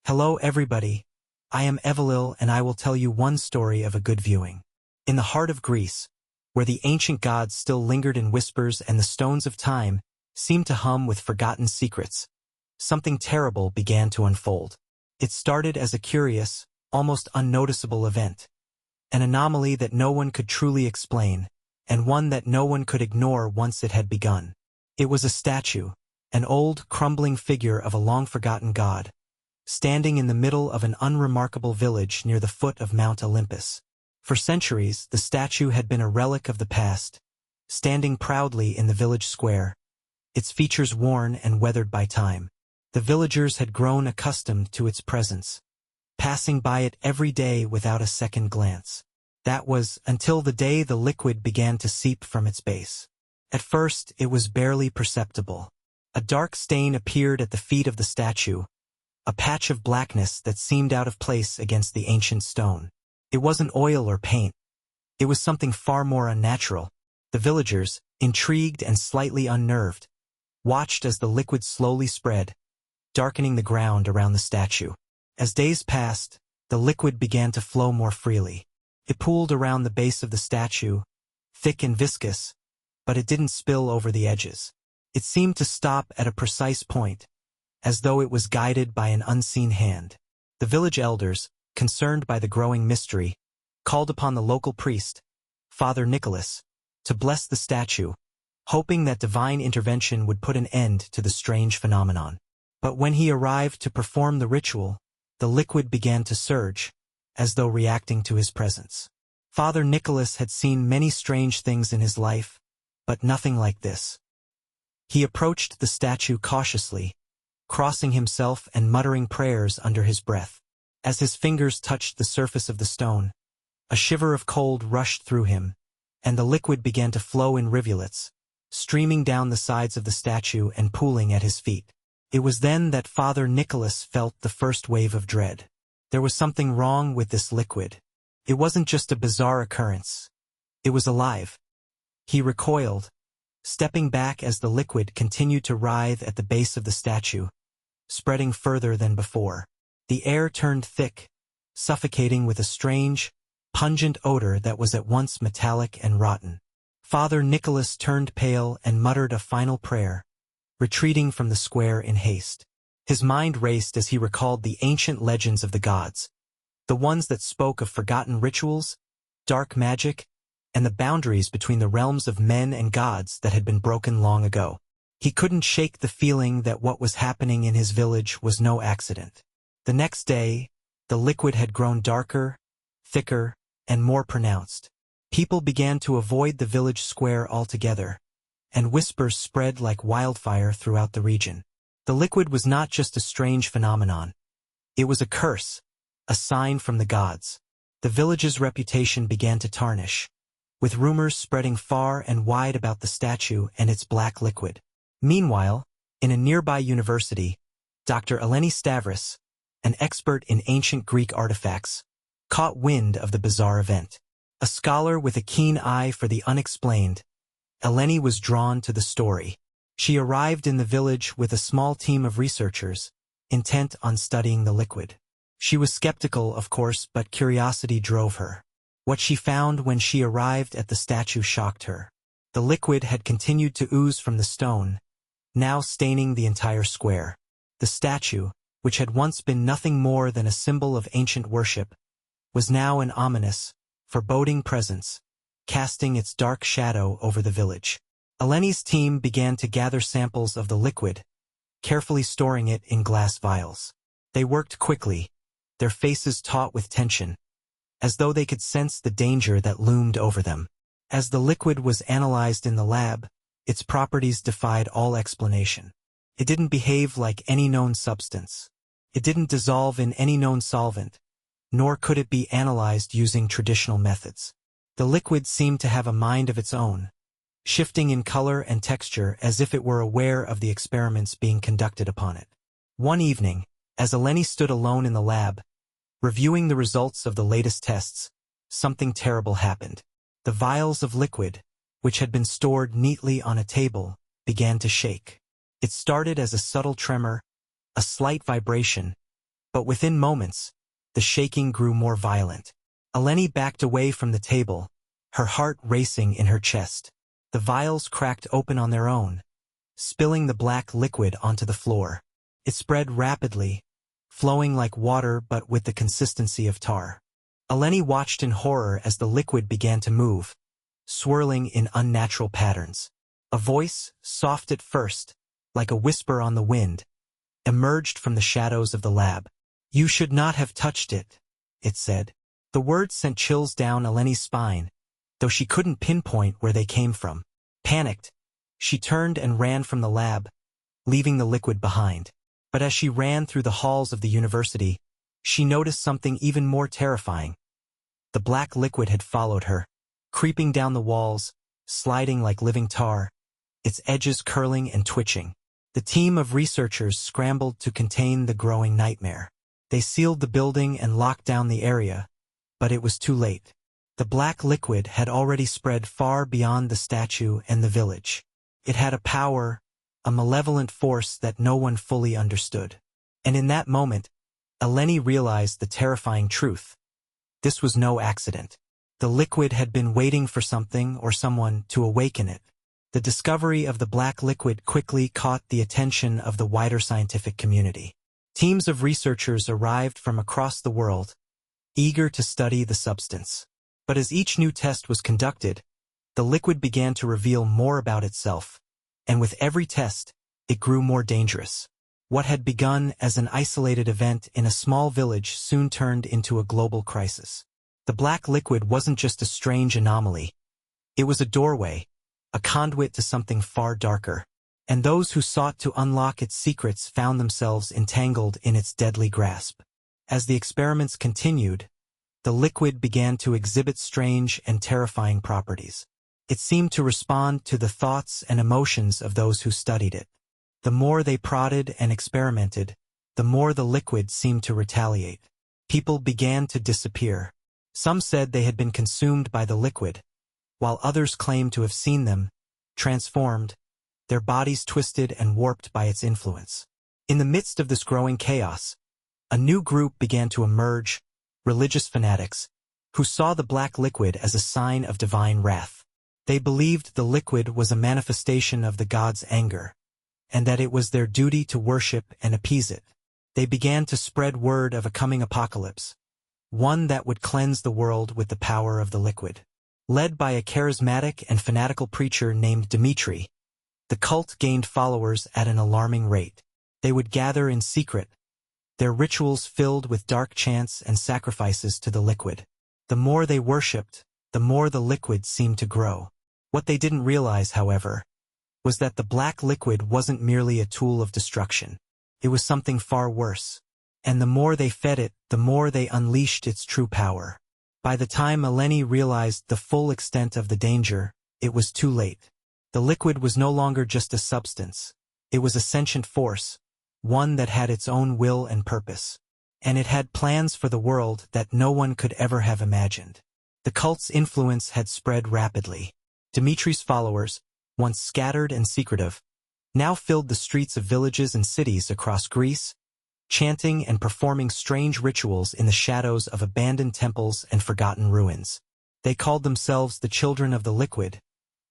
Hello everybody, I am Evelil and I will tell you one story of a good viewing. In the heart of Greece, where the ancient gods still lingered in whispers and the stones of time seemed to hum with forgotten secrets, something terrible began to unfold. It started as a curious, almost unnoticeable event, an anomaly that no one could truly explain, and one that no one could ignore once it had begun. It was a statue, an old, crumbling figure of a long-forgotten god, standing in the middle of an unremarkable village near the foot of Mount Olympus. For centuries, the statue had been a relic of the past, standing proudly in the village square, its features worn and weathered by time. The villagers had grown accustomed to its presence, passing by it every day without a second glance. That was until the day the liquid began to seep from its base. At first, it was barely perceptible. A dark stain appeared at the feet of the statue, a patch of blackness that seemed out of place against the ancient stone. It wasn't oil or paint. It was something far more unnatural. The villagers, intrigued and slightly unnerved, watched as the liquid slowly spread, darkening the ground around the statue. As days passed, the liquid began to flow more freely. It pooled around the base of the statue, thick and viscous, but it didn't spill over the edges. It seemed to stop at a precise point, as though it was guided by an unseen hand. The village elders, concerned by the growing mystery, called upon the local priest, Father Nicholas, to bless the statue, hoping that divine intervention would put an end to the strange phenomenon. But when he arrived to perform the ritual, the liquid began to surge, as though reacting to his presence. Father Nicholas had seen many strange things in his life, but nothing like this. He approached the statue cautiously, crossing himself and muttering prayers under his breath. As his fingers touched the surface of the stone, a shiver of cold rushed through him, and the liquid began to flow in rivulets, streaming down the sides of the statue and pooling at his feet. It was then that Father Nicholas felt the first wave of dread. There was something wrong with this liquid. It wasn't just a bizarre occurrence. It was alive. He recoiled, stepping back as the liquid continued to writhe at the base of the statue, spreading further than before. The air turned thick, suffocating with a strange, pungent odor that was at once metallic and rotten. Father Nicholas turned pale and muttered a final prayer, retreating from the square in haste. His mind raced as he recalled the ancient legends of the gods, the ones that spoke of forgotten rituals, dark magic, and the boundaries between the realms of men and gods that had been broken long ago. He couldn't shake the feeling that what was happening in his village was no accident. The next day, the liquid had grown darker, thicker, and more pronounced. People began to avoid the village square altogether, and whispers spread like wildfire throughout the region. The liquid was not just a strange phenomenon. It was a curse, a sign from the gods. The village's reputation began to tarnish, with rumors spreading far and wide about the statue and its black liquid. Meanwhile, in a nearby university, Dr. Eleni Stavros, an expert in ancient Greek artifacts, caught wind of the bizarre event. A scholar with a keen eye for the unexplained, Eleni was drawn to the story. She arrived in the village with a small team of researchers, intent on studying the liquid. She was skeptical, of course, but curiosity drove her. What she found when she arrived at the statue shocked her. The liquid had continued to ooze from the stone, now staining the entire square. The statue, which had once been nothing more than a symbol of ancient worship, was now an ominous, foreboding presence, casting its dark shadow over the village. Eleni's team began to gather samples of the liquid, carefully storing it in glass vials. They worked quickly, their faces taut with tension, as though they could sense the danger that loomed over them. As the liquid was analyzed in the lab, its properties defied all explanation. It didn't behave like any known substance. It didn't dissolve in any known solvent, nor could it be analyzed using traditional methods. The liquid seemed to have a mind of its own, shifting in color and texture as if it were aware of the experiments being conducted upon it. One evening, as Eleni stood alone in the lab, reviewing the results of the latest tests, something terrible happened. The vials of liquid, which had been stored neatly on a table, began to shake. It started as a subtle tremor, a slight vibration, But within moments, the shaking grew more violent. Eleni backed away from the table, her heart racing in her chest. The vials cracked open on their own, spilling the black liquid onto the floor. It spread rapidly, flowing like water but with the consistency of tar. Eleni watched in horror as the liquid began to move, swirling in unnatural patterns. A voice, soft at first, like a whisper on the wind, emerged from the shadows of the lab. "You should not have touched it," it said. The words sent chills down Eleni's spine, though she couldn't pinpoint where they came from. Panicked, she turned and ran from the lab, leaving the liquid behind. But as she ran through the halls of the university, she noticed something even more terrifying. The black liquid had followed her, creeping down the walls, sliding like living tar, its edges curling and twitching. The team of researchers scrambled to contain the growing nightmare. They sealed the building and locked down the area, but it was too late. The black liquid had already spread far beyond the statue and the village. It had a power, a malevolent force that no one fully understood. And in that moment, Eleni realized the terrifying truth. This was no accident. The liquid had been waiting for something or someone to awaken it. The discovery of the black liquid quickly caught the attention of the wider scientific community. Teams of researchers arrived from across the world, eager to study the substance. But as each new test was conducted, the liquid began to reveal more about itself, and with every test, it grew more dangerous. What had begun as an isolated event in a small village soon turned into a global crisis. The black liquid wasn't just a strange anomaly. It was a doorway, a conduit to something far darker, and those who sought to unlock its secrets found themselves entangled in its deadly grasp. As the experiments continued, the liquid began to exhibit strange and terrifying properties. It seemed to respond to the thoughts and emotions of those who studied it. The more they prodded and experimented, the more the liquid seemed to retaliate. People began to disappear. Some said they had been consumed by the liquid, while others claimed to have seen them, transformed, their bodies twisted and warped by its influence. In the midst of this growing chaos, a new group began to emerge, religious fanatics, who saw the black liquid as a sign of divine wrath. They believed the liquid was a manifestation of the gods' anger, and that it was their duty to worship and appease it. They began to spread word of a coming apocalypse, one that would cleanse the world with the power of the liquid. Led by a charismatic and fanatical preacher named Dmitri, the cult gained followers at an alarming rate. They would gather in secret, their rituals filled with dark chants and sacrifices to the liquid. The more they worshipped, the more the liquid seemed to grow. What they didn't realize, however, was that the black liquid wasn't merely a tool of destruction. It was something far worse. And the more they fed it, the more they unleashed its true power. By the time Eleni realized the full extent of the danger, it was too late. The liquid was no longer just a substance. It was a sentient force, one that had its own will and purpose. And it had plans for the world that no one could ever have imagined. The cult's influence had spread rapidly. Dimitri's followers, once scattered and secretive, now filled the streets of villages and cities across Greece, chanting and performing strange rituals in the shadows of abandoned temples and forgotten ruins. They called themselves the children of the liquid,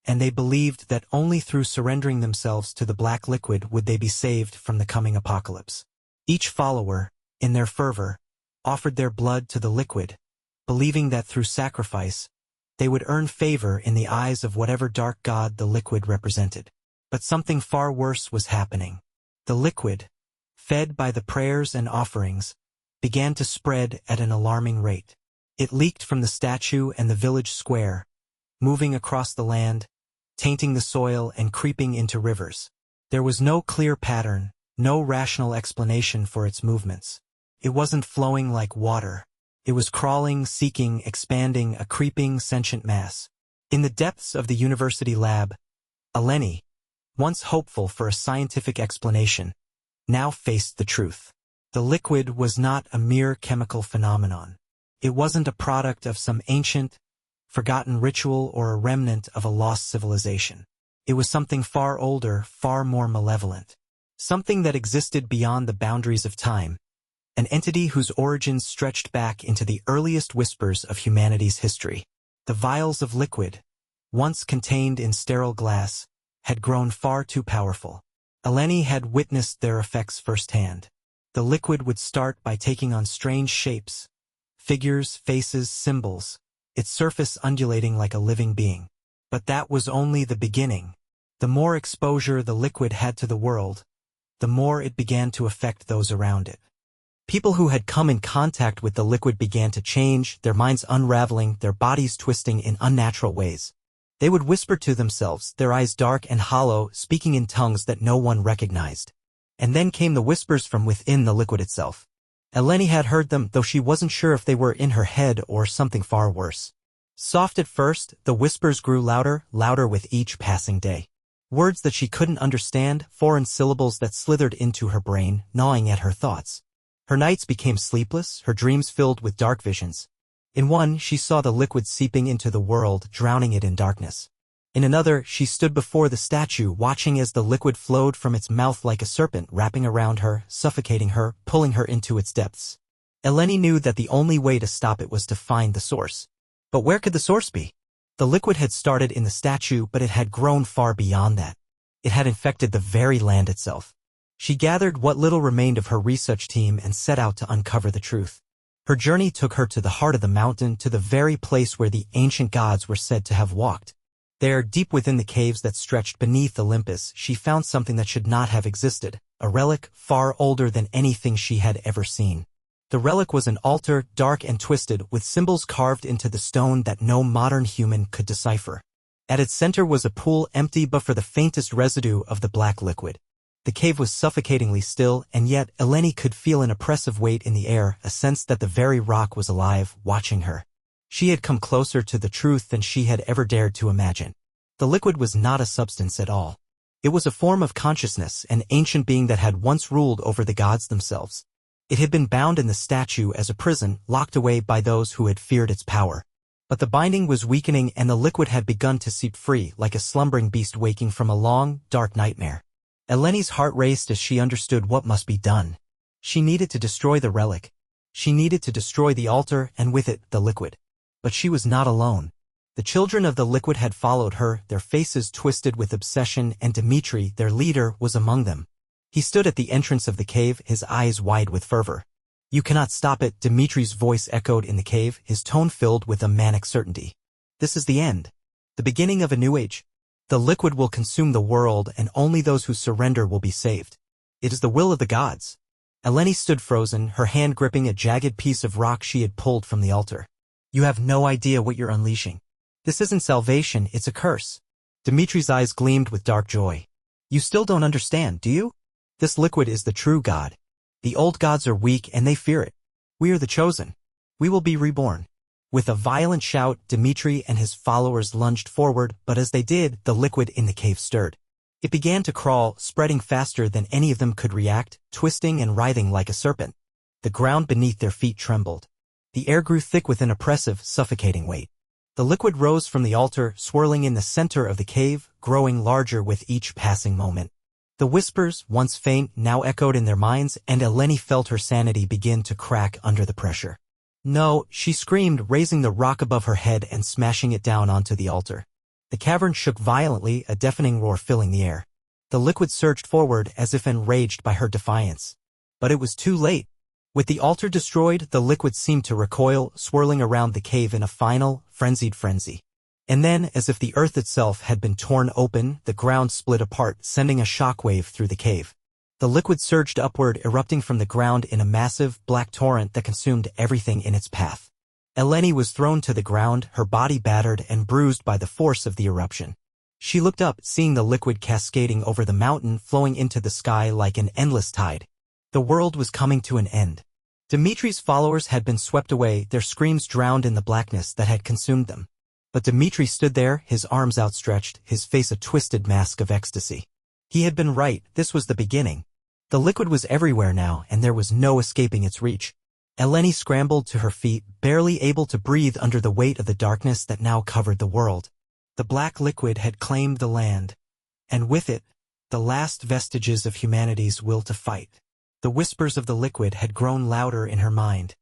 and they believed that only through surrendering themselves to the black liquid would they be saved from the coming apocalypse. Each follower, in their fervor, offered their blood to the liquid, believing that through sacrifice, they would earn favor in the eyes of whatever dark god the liquid represented. But something far worse was happening. The liquid, fed by the prayers and offerings, began to spread at an alarming rate. It leaked from the statue and the village square, moving across the land, tainting the soil and creeping into rivers. There was no clear pattern, no rational explanation for its movements. It wasn't flowing like water. It was crawling, seeking, expanding, a creeping, sentient mass. In the depths of the university lab, Eleni, once hopeful for a scientific explanation, now faced the truth. The liquid was not a mere chemical phenomenon. It wasn't a product of some ancient, forgotten ritual or a remnant of a lost civilization. It was something far older, far more malevolent. Something that existed beyond the boundaries of time, an entity whose origins stretched back into the earliest whispers of humanity's history. The vials of liquid, once contained in sterile glass, had grown far too powerful. Eleni had witnessed their effects firsthand. The liquid would start by taking on strange shapes, figures, faces, symbols, its surface undulating like a living being. But that was only the beginning. The more exposure the liquid had to the world, the more it began to affect those around it. People who had come in contact with the liquid began to change, their minds unraveling, their bodies twisting in unnatural ways. They would whisper to themselves, their eyes dark and hollow, speaking in tongues that no one recognized. And then came the whispers from within the liquid itself. Eleni had heard them, though she wasn't sure if they were in her head or something far worse. Soft at first, the whispers grew louder, louder with each passing day. Words that she couldn't understand, foreign syllables that slithered into her brain, gnawing at her thoughts. Her nights became sleepless, her dreams filled with dark visions. In one, she saw the liquid seeping into the world, drowning it in darkness. In another, she stood before the statue, watching as the liquid flowed from its mouth like a serpent, wrapping around her, suffocating her, pulling her into its depths. Eleni knew that the only way to stop it was to find the source. But where could the source be? The liquid had started in the statue, but it had grown far beyond that. It had infected the very land itself. She gathered what little remained of her research team and set out to uncover the truth. Her journey took her to the heart of the mountain, to the very place where the ancient gods were said to have walked. There, deep within the caves that stretched beneath Olympus, she found something that should not have existed, a relic far older than anything she had ever seen. The relic was an altar, dark and twisted, with symbols carved into the stone that no modern human could decipher. At its center was a pool, empty but for the faintest residue of the black liquid. The cave was suffocatingly still, and yet Eleni could feel an oppressive weight in the air, a sense that the very rock was alive, watching her. She had come closer to the truth than she had ever dared to imagine. The liquid was not a substance at all. It was a form of consciousness, an ancient being that had once ruled over the gods themselves. It had been bound in the statue as a prison, locked away by those who had feared its power. But the binding was weakening and the liquid had begun to seep free, like a slumbering beast waking from a long, dark nightmare. Eleni's heart raced as she understood what must be done. She needed to destroy the relic. She needed to destroy the altar, and with it, the liquid. But she was not alone. The children of the liquid had followed her, their faces twisted with obsession, and Dmitri, their leader, was among them. He stood at the entrance of the cave, his eyes wide with fervor. "You cannot stop it," Dmitri's voice echoed in the cave, his tone filled with a manic certainty. "This is the end. The beginning of a new age. The liquid will consume the world, and only those who surrender will be saved. It is the will of the gods." Eleni stood frozen, her hand gripping a jagged piece of rock she had pulled from the altar. "You have no idea what you're unleashing. This isn't salvation, it's a curse." Dmitri's eyes gleamed with dark joy. "You still don't understand, do you? This liquid is the true God. The old gods are weak and they fear it. We are the chosen. We will be reborn." With a violent shout, Dmitri and his followers lunged forward, but as they did, the liquid in the cave stirred. It began to crawl, spreading faster than any of them could react, twisting and writhing like a serpent. The ground beneath their feet trembled. The air grew thick with an oppressive, suffocating weight. The liquid rose from the altar, swirling in the center of the cave, growing larger with each passing moment. The whispers, once faint, now echoed in their minds, and Eleni felt her sanity begin to crack under the pressure. "No," she screamed, raising the rock above her head and smashing it down onto the altar. The cavern shook violently, a deafening roar filling the air. The liquid surged forward as if enraged by her defiance. But it was too late. With the altar destroyed, the liquid seemed to recoil, swirling around the cave in a final, frenzied frenzy. And then, as if the earth itself had been torn open, the ground split apart, sending a shockwave through the cave. The liquid surged upward, erupting from the ground in a massive, black torrent that consumed everything in its path. Eleni was thrown to the ground, her body battered and bruised by the force of the eruption. She looked up, seeing the liquid cascading over the mountain, flowing into the sky like an endless tide. The world was coming to an end. Dmitri's followers had been swept away, their screams drowned in the blackness that had consumed them. But Dmitri stood there, his arms outstretched, his face a twisted mask of ecstasy. He had been right, this was the beginning. The liquid was everywhere now, and there was no escaping its reach. Eleni scrambled to her feet, barely able to breathe under the weight of the darkness that now covered the world. The black liquid had claimed the land, and with it, the last vestiges of humanity's will to fight. The whispers of the liquid had grown louder in her mind,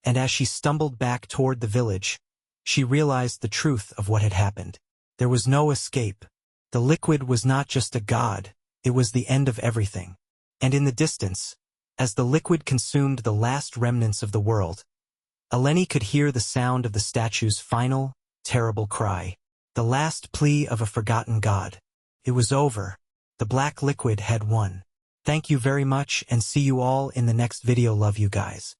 and as she stumbled back toward the village, she realized the truth of what had happened. There was no escape. The liquid was not just a god, it was the end of everything. And in the distance, as the liquid consumed the last remnants of the world, Eleni could hear the sound of the statue's final, terrible cry. The last plea of a forgotten god. It was over. The black liquid had won. Thank you very much and see you all in the next video. Love you guys.